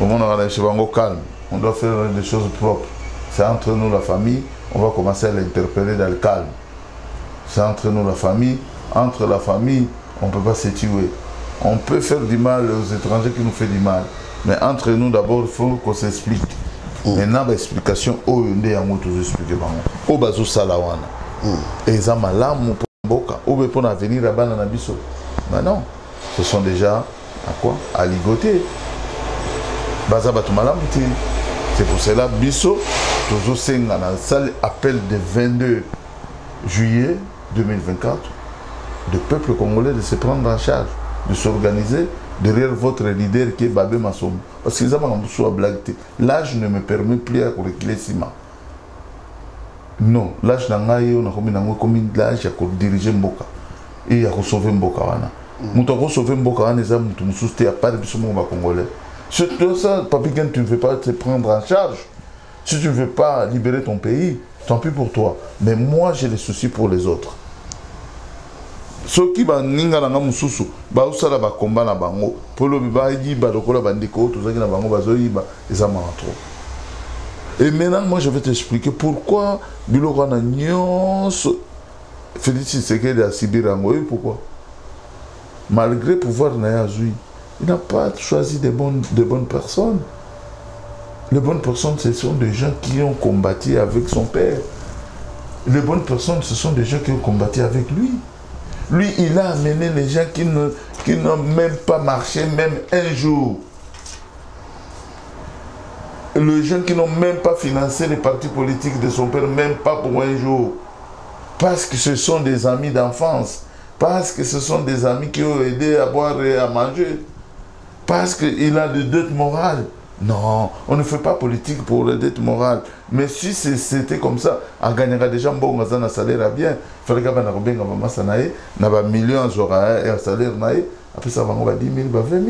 On a chez bango calme, on doit faire des choses propres. C'est entre nous la famille, on va commencer à l'interpeller dans le calme. C'est entre nous la famille, entre la famille, on ne peut pas se tuer. On peut faire du mal aux étrangers qui nous font du mal, mais entre nous d'abord il faut qu'on s'explique. Maintenant l'explication au yonde yango tous expliquer bango. Au bazo salawana. Et ça malamu ou pour venir à Bana Nabiso. Mais non, ce sont déjà à quoi? À ligoter. C'est pour cela Bisso, toujours c'est dans la salle appel de 22 juillet 2024, le peuple congolais de se prendre en charge, de s'organiser derrière votre leader qui est Babé Massom. Parce qu'ils ont un blague. L'âge ne me permet plus à reculer Sima. Non, l'âge n'a pas comme l'âge à diriger Mboka et à sauver Mboka. Mouton sauver Mboka, les hommes, tu me soutiens, à part de ce moment congolais. Surtout ça, Papi Gen, tu ne veux pas te prendre en charge. Si tu ne veux pas libérer ton pays, tant pis pour toi. Mais moi, j'ai des soucis pour les autres. Ceux qui sont ninga nanga mususu, ba usala ba combat na bango, polo biba yi ba lokola bandiko, tout ça qui na bango bazo yi ba, ça m'a trop. Et maintenant, moi, je vais t'expliquer pourquoi Biloko na nyonso Félix Tshisekedi a Sibirango. Pourquoi? Malgré le pouvoir na Yazui, il n'a pas choisi de bonnes personnes. Les bonnes personnes, ce sont des gens qui ont combattu avec son père. Les bonnes personnes, ce sont des gens qui ont combattu avec lui. Lui, il a amené les gens qui n'ont même pas marché, même un jour. Les gens qui n'ont même pas financé les partis politiques de son père, même pas pour un jour. Parce que ce sont des amis d'enfance. Parce que ce sont des amis qui ont aidé à boire et à manger. Parce qu'il a des dettes morales. Non, on ne fait pas politique pour les dettes morales. Mais si c'était comme ça, on gagnerait déjà un salaire à bien. Il fallait qu'on ait un million de salaire. Après ça, on va 10 000, 20 000.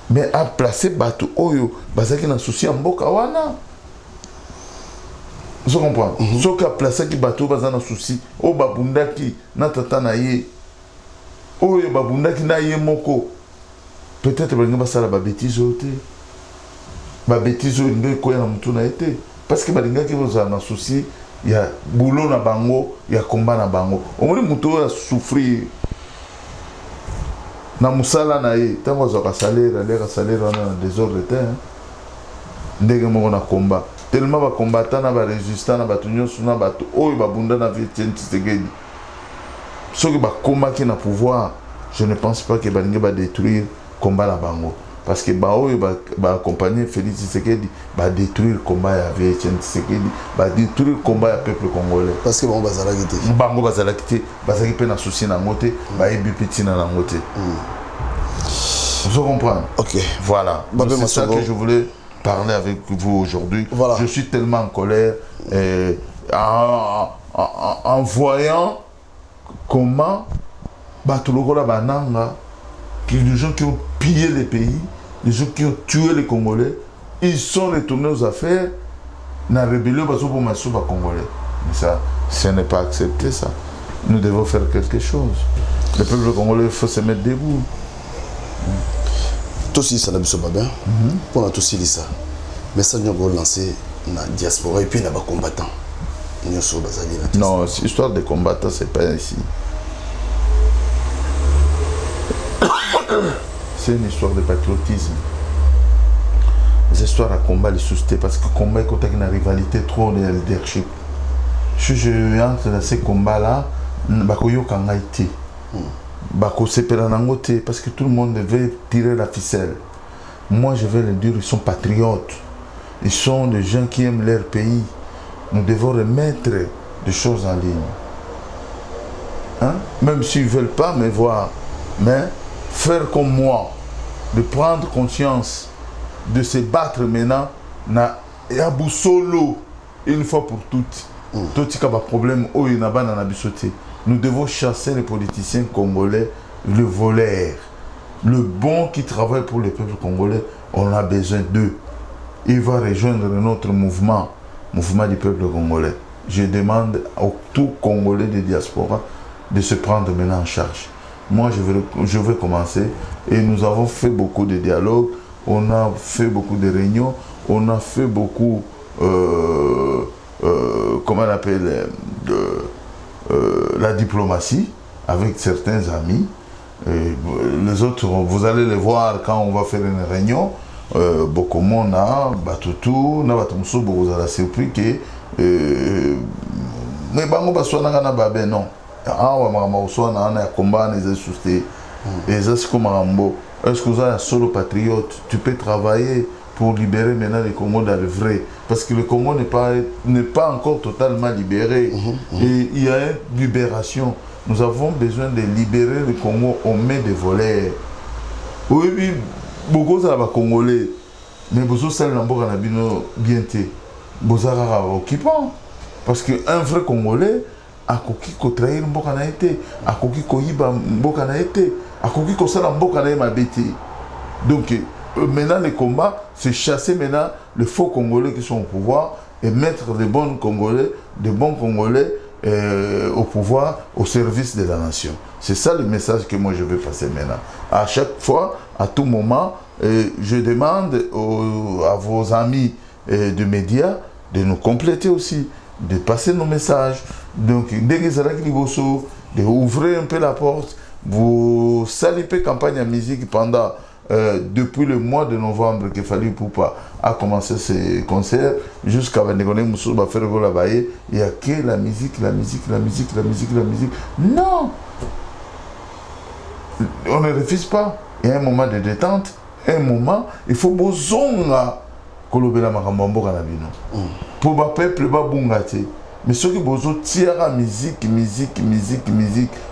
Mais à placer Batou Oyo, Bazaki n'a souci en Bokawana. Vous comprenez? Ce qui a placé Batou Bazana souci, O Babundaki, Natata Naye, Oyo Babundaki Naye Moko. Peut-être que vous avez des bêtises. Ba bêtises ngai koya na mutu na été parce que balinga ki vous en souci il y a boulot na bango il y a combat na bango omoni mutu a souffrir na musala na ye tango za ka salaire na désordre terre ndenge mo na combat tellement ba combattant na ba résistant na ba tunyo suna ba oyo ba bunda na vie Tshisekedi ceux qui ba combat qui na pouvoir je ne pense pas que balinga ba détruire combat na bango. Parce que Baoui va accompagner Félix Tshisekedi, va détruire le combat avec Tshisekedi, va détruire le combat avec le peuple congolais. Parce que Bango Bazala quitté. Bango Bazala quitté, Bazala qui a souci dans côté, va ébi petit dans côté. Vous comprenez? Ok. Voilà. C'est ça que je voulais parler avec vous aujourd'hui. Voilà. Je suis tellement en colère en voyant comment Batoulokola Bananga, les gens qui ont pillé les pays, les gens qui ont tué les Congolais, ils sont retournés aux affaires. La rébellion parce que pour congolais. Mais ça, ce n'est pas accepté ça. Nous devons faire quelque chose. Le peuple congolais, il faut se mettre debout. Tout ça, ça n'a pas bien. Pour nous, tout ça. Mais ça, nous avons lancé la diaspora et puis les combattants. Non, l'histoire des combattants, c'est pas ici. C'est une histoire de patriotisme. Les histoires à combat, les suscités, parce que le combat est une rivalité trop de leadership. Si je entre dans ces combats-là, parce que tout le monde veut tirer la ficelle. Moi, je vais le dire, ils sont patriotes. Ils sont des gens qui aiment leur pays. Nous devons remettre des choses en ligne. Hein? Même s'ils ne veulent pas me voir, mais faire comme moi, de prendre conscience, de se battre maintenant, et à bout solo, une fois pour toutes. Tout ce qui a un problème, nous devons chasser les politiciens congolais, le voleur, le bon qui travaille pour le peuple congolais, on a besoin d'eux. Il va rejoindre notre mouvement du peuple congolais. Je demande à tout Congolais de diaspora de se prendre maintenant en charge. Moi, je vais commencer et nous avons fait beaucoup de dialogues, on a fait beaucoup de réunions, on a fait beaucoup, comment on appelle, la diplomatie avec certains amis. Et les autres, vous allez les voir quand on va faire une réunion. Bokomona, Batutu, Nabatumso, vous allez surpris que mais bango baswana kana babe non. Ah ouais, maman oswana na combat les suscités. Et ça c'est comme Rambo. Est-ce que vous êtes un solo patriote? Tu peux travailler pour libérer maintenant le Congo dans le vrai, parce que le Congo n'est pas encore totalement libéré. Et il y a une libération. Nous avons besoin de libérer le Congo aux mains des voleurs. Oui, oui. Beaucoup de Congolais, mais beaucoup de Congolais bien été, beaucoup occupants. Parce qu'un vrai Congolais a coquille qu'on trahir un été, a coquille qu'on y va un été, a coquille qu'on s'en a bêté. Donc maintenant le combat, c'est chasser maintenant les faux Congolais qui sont au pouvoir et mettre des bons Congolais au pouvoir, au service de la nation. C'est ça le message que moi je veux passer maintenant. À chaque fois, à tout moment, je demande à vos amis de médias de nous compléter aussi, de passer nos messages. Donc, dès que de ouvrir un peu la porte, vous salipez campagne à musique pendant depuis le mois de novembre qu'il fallait pour pas à commencer ces concerts jusqu'à faire il y a que la musique. Non, on ne refuse pas. Il y a un moment de détente, un moment, il faut bozonga kolobela makambo kanabino pour ba peuple ba bungate. Mais ceux qui bozo tira musique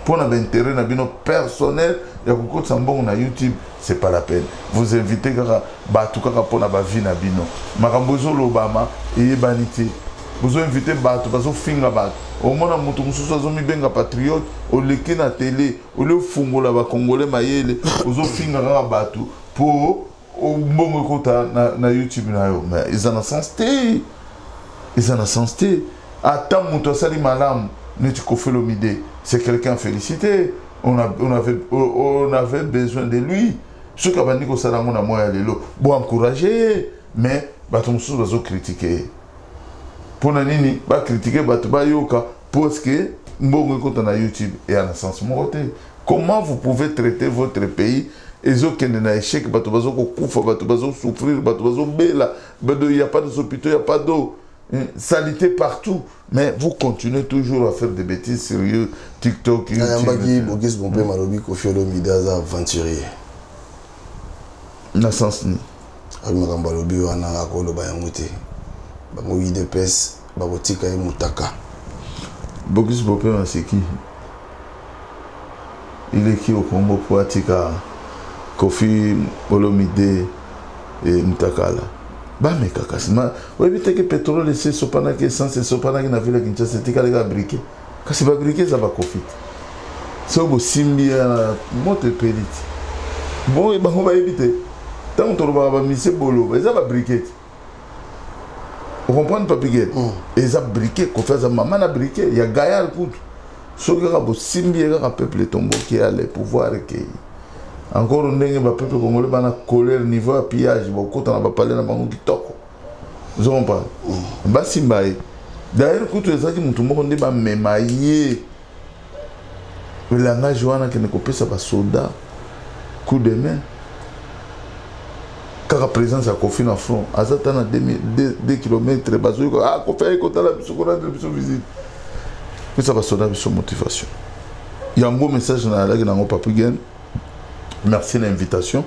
pour un intérêt nabino personnel, il y a beaucoup de sambon na YouTube, c'est pas la peine. Vous invitez kaka batu kaka pour na ba vie nabino. Makambo zo lobama et banité. Vous invitez batu bazo finga batu. Au moins mutu mususu azomi benga patriote, au leki na télé, au le fungola ba congolais mayele, ozo finga kaka batu pour au mbongo kota na YouTube na yo. Mais ils en ont sensé. Attends, mon sali malam, ne tu fait l'omidé. C'est quelqu'un félicité. On avait besoin de lui. Ce qui a dit que ça n'a pas bon encourager, mais baton sous les autres critiquer. Pour nani, pas critiquer, baton yoka, parce que mbongo kota na YouTube et en sens moroté. Comment vous pouvez traiter votre pays? Et autres qui n'ont échec, baton bazo koufa, baton bazo souffrir, baton bazo bela, il n'y a pas de hôpitaux, il n'y a pas d'eau. Salité partout, mais vous continuez toujours à faire des bêtises sur TikTok, YouTube. Na sens ni. Bogis Bopé c'est qui? Il est qui au Congo pour Atika Kofi Olomide et Mutakala? Bah mais kakasima, ouais vite que pétrole c'est sopana que essence c'est sopana que na ville Kinshasa c'est qu'elle a briqué. Quand c'est pas briqué ça va profiter. C'est au Simbia mote pelite. Bon et bah on va éviter. tant que tu vas misser bolo ils ont briquette vous comprenez pas briquette ils ont briquet qu'on fait ça maman a briquet il y a gaillard coup ce que a beau simbi a peuple tombeau qui a le pouvoir qui encore on est un peuple congolais bana colère niveau à pillage beaucoup on va parler na bango qui toko vous comprenez ba simbaye d'ailleurs coup les qui mutu moko ndeba memaye le langage wana qui ne kopesa ba soldat coup de main quand la présence a Kofi na front azata na 2 km bazo ah Kofi ko tala biso ko rendre biso visite que ça va sonner sur motivation il y a un beau message na la na Papi Gen merci de l'invitation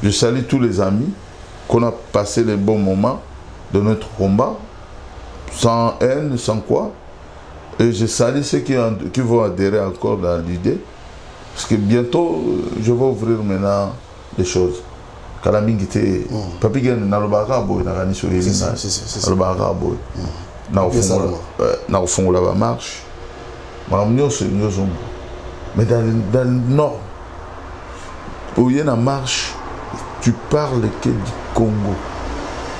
je salue tous les amis qu'on a passé les bons moments de notre combat sans haine sans quoi et je salue ceux qui vont adhérer encore dans l'idée parce que bientôt je vais ouvrir maintenant les choses Kalamingité Papi Gen na lobaka boy na ganiso elina na lobaka boy na ofongola ba marche mais dans le nord où il y a une marche tu parles que du Congo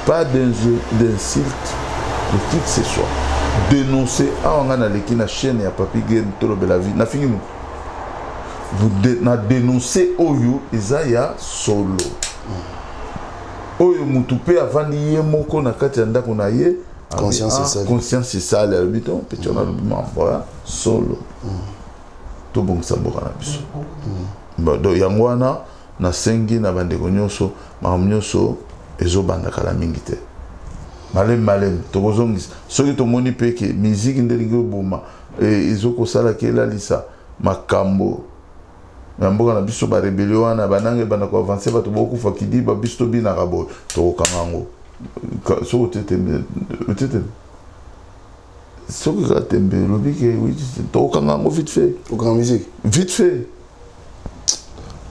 pas d'insulte de qui que ce soit dénoncer on a la chaîne ya Papi Gen Tolobela Vie na fini vous dénoncez Oyo Isaiah solo Oyo mutupe avant d'y moko na kati ya ndako na ye conscience c'est ça le biton petit on a le voilà solo to bon sabora na biso ba do yangwana na sengi na bandeko nyonso nyonso ezobanda kala mingi te malem to kozongisa soki to moni peke musique ndelingo boma ezoko sala kela lisa makambo mboka na biso ba rebellion wana banange bana ko avancer bato boku fakidi ba biso bina rabo to kangango so tete so que tembe lobi ke oui to kangango vite fait au grand musique vite fait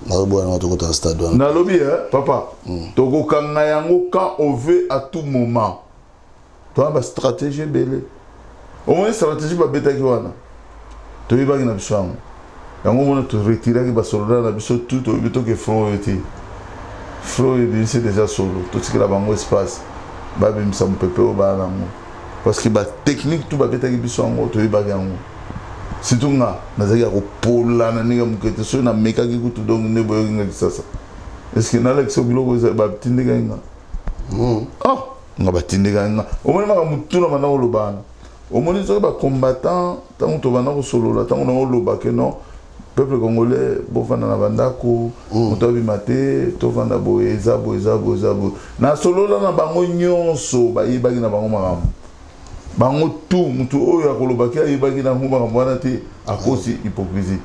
na boana to ko stade na lobi papa to ko kangango quand on veut à tout moment to ba stratégie belé au moins stratégie ba beta ki wana to yeba ki na biso yango yango mona to retirer ki ba soldat na biso tout to bito ke front eti front et c'est déjà solo to tikela bango espace ba bimisa mpepe o ba nango parce que ba technique tout ba beta ki biso yango to yeba yango surtout nga nazaki ko pola na ninga mukete so na meka ki kutu donc ne boyo nga kisasa est-ce que na l'exo biloko ba tindika nga nga ba tindika nga o mona maka mutuna mana ko lobana o mona so ba combattant tango to bana ko solo la tango na loba que non peuple congolais bofanda na bandako motabi maté to vanda boeza na solo la na bango nyonso ba yibaki na bango makambo bango tout mutu oyo akolobaki ayibaki na ngoma kamwana te à cause hypocrisie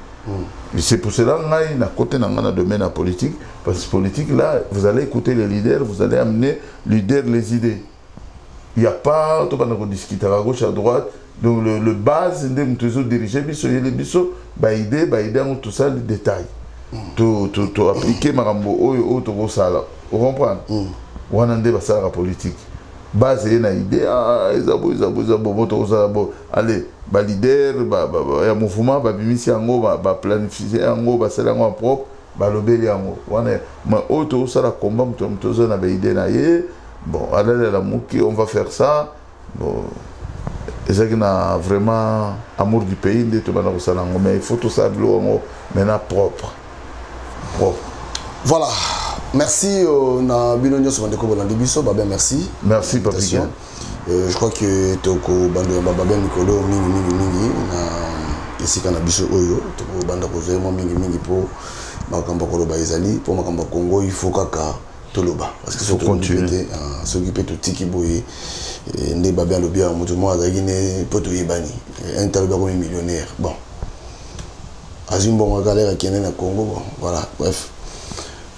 c'est pour cela ngai na côté na ngana domaine politique parce que politique là vous allez écouter les leaders vous allez amener leaders les idées il y a pas to bana ko discuter à gauche à droite donc le base de mutuzo diriger biso yele biso ba idée on tout ça les détails to appliquer marambo oyo to ko sala vous comprenez wana nde ba sala politique base na idée ezabo to sala bo allez ba leader ya mouvement ba bimisi yango ba planifier yango ba sala yango propre ba lobeli yango wana ma to sala combat mutuzo na ba idée na ye bon allez la muki on va faire ça bon et ça qui n'a vraiment amour du pays de tout le mais il faut tout ça maintenant propre. Voilà, merci na Binonio sur Bandeko Bolandibiso, Babé merci. Merci Papi Gen. Je crois que Toko Bando Babé Nicolo mingi na ici kana biso oyo Toko Bando vraiment mingi pour makamba koloba ezali pour makamba Congo il faut kaka toloba parce que faut continuer s'occuper tout tiki boye ndé babé lobia mutu mo azaki ne poto yebani un taloba comme millionnaire bon azimbo mo galère kene na Congo bon voilà bref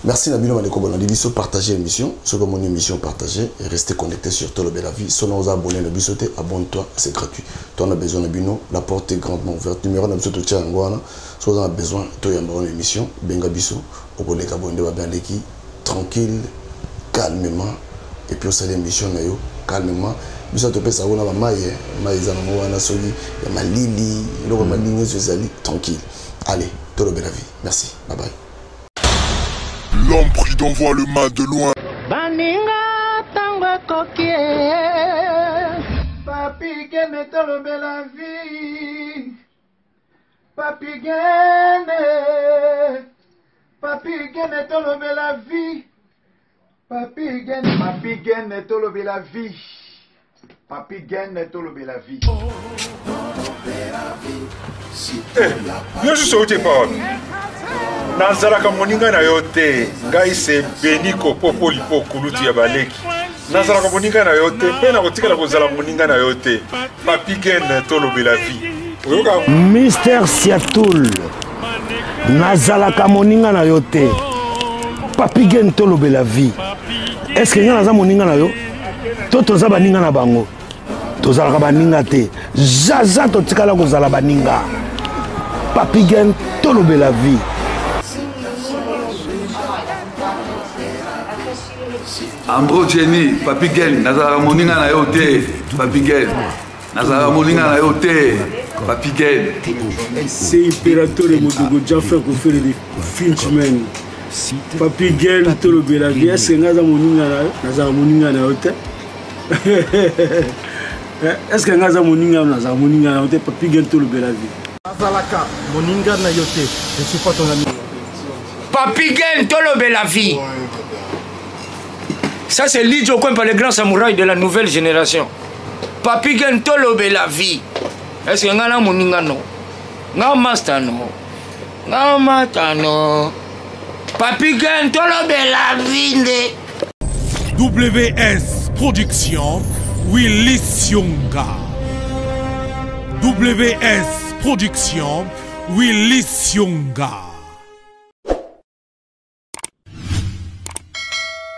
merci Nabino Maleko Bolandibiso partager l'émission ce comme mon émission partagée et restez connecté sur Tolobela Vie selon aux abonnés le bisoté abonne-toi c'est gratuit toi on a besoin de Bino la porte est grandement ouverte numéro na bisoto tia ngwana so on a besoin to yamba une émission benga biso au koleka bonde babé leki tranquille, calmement, et puis on s'est l'émission calmement. Nous avons fait ça, on a ma maille, on a soli, ma lili, ma ligne tranquille. Allez, Tolobela Vie. Merci, bye bye. L'homme qui t'envoie le mal de loin. Baninga tango kokie Papi Gene tolobe la vie Papi Gene tolobe la vie Papi Gene tolobe la vie Papi Gene tolobe la vie nyonso souti pa nazalaka moninga na yo te ngai se beniko popo lipo kuluti ya baleki nazalaka moninga na yo te mpe nakotikala kozala moninga na yo te Papi Gene tolobela vie Mister Siatoul nazalaka moninga na yo te Papi Gene tolobela vie est-ce que nga naza moninga na yo to toza baninga na bango tozalaka baninga te jaja totikala kozala baninga Papi Gene tolobela vie Ambro Jenny, Papi Gene, nazala moninga na yo te, Papi Gene. Nazala moninga na yo te, Papi Gene. C'est Impérateur Modogo Jaffa Kofere de Finchman. Papi Gene tolobela vie, est-ce que nazala moninga na yo te? Est-ce que nazala moninga na yo te, Papi Gene tolobela vie? Nazalaka, moninga na yo te, je suis pas ton ami. Papi Gene tolobela vie. Ça c'est Lidjo Kwempa, le grand samouraï de la nouvelle génération. Papi Gene tolobela vie. Est-ce que ngana moninga no? Nga master no. Nga matano. Papi Gene tolobela vie. WS Production, Willis Yonga. WS Production, Willis Yonga.